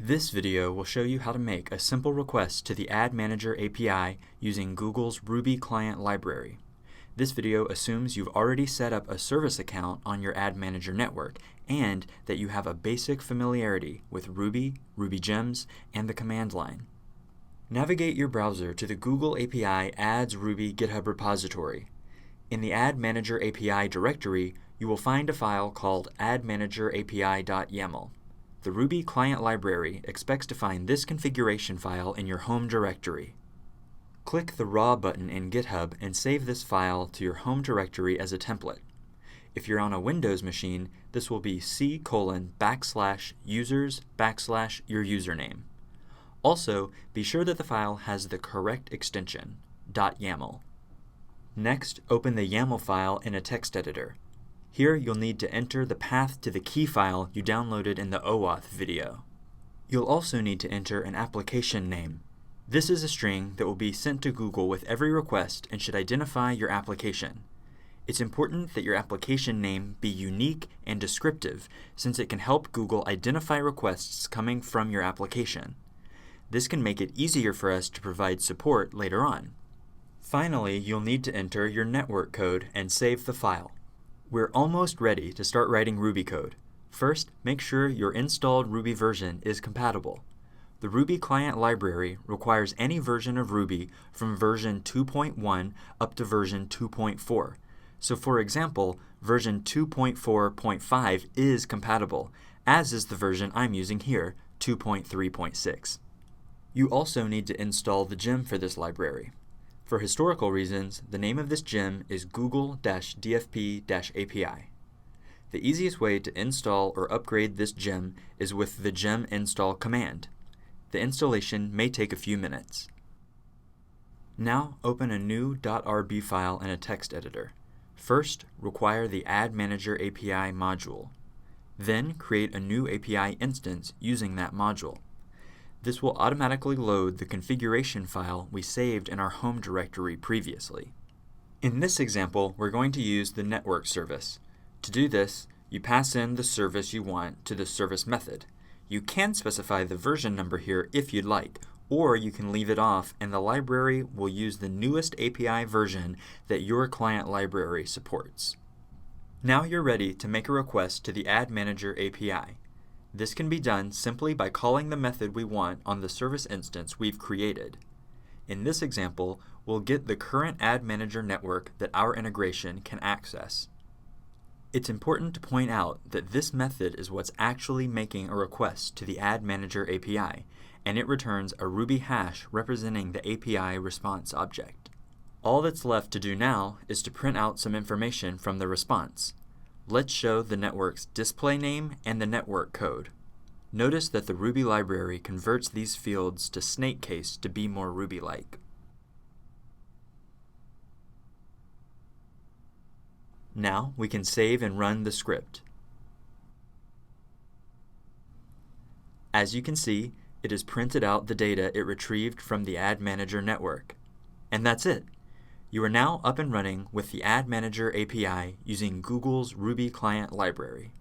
This video will show you how to make a simple request to the Ad Manager API using Google's Ruby Client Library. This video assumes you've already set up a service account on your Ad Manager network and that you have a basic familiarity with Ruby, Ruby Gems, and the command line. Navigate your browser to the Google API Ads Ruby GitHub repository. In the Ad Manager API directory, you will find a file called admanagerapi.yaml. The Ruby Client Library expects to find this configuration file in your home directory. Click the Raw button in GitHub and save this file to your home directory as a template. If you're on a Windows machine, this will be c:\users\your username. Also, be sure that the file has the correct extension, .yaml. Next, open the YAML file in a text editor. Here, you'll need to enter the path to the key file you downloaded in the OAuth video. You'll also need to enter an application name. This is a string that will be sent to Google with every request and should identify your application. It's important that your application name be unique and descriptive, since it can help Google identify requests coming from your application. This can make it easier for us to provide support later on. Finally, you'll need to enter your network code and save the file. We're almost ready to start writing Ruby code. First, make sure your installed Ruby version is compatible. The Ruby Client Library requires any version of Ruby from version 2.1 up to version 2.4. So for example, version 2.4.5 is compatible, as is the version I'm using here, 2.3.6. You also need to install the gem for this library. For historical reasons, the name of this gem is Google-DFP-API. The easiest way to install or upgrade this gem is with the gem install command. The installation may take a few minutes. Now open a new .rb file in a text editor. First, require the Ad Manager API module. Then create a new API instance using that module. This will automatically load the configuration file we saved in our home directory previously. In this example, we're going to use the network service. To do this, you pass in the service you want to the service method. You can specify the version number here if you'd like, or you can leave it off and the library will use the newest API version that your client library supports. Now you're ready to make a request to the Ad Manager API. This can be done simply by calling the method we want on the service instance we've created. In this example, we'll get the current Ad Manager network that our integration can access. It's important to point out that this method is what's actually making a request to the Ad Manager API, and it returns a Ruby hash representing the API response object. All that's left to do now is to print out some information from the response. Let's show the network's display name and the network code. Notice that the Ruby library converts these fields to snake case to be more Ruby-like. Now we can save and run the script. As you can see, it has printed out the data it retrieved from the Ad Manager network. And that's it. You are now up and running with the Ad Manager API using Google's Ruby Client Library.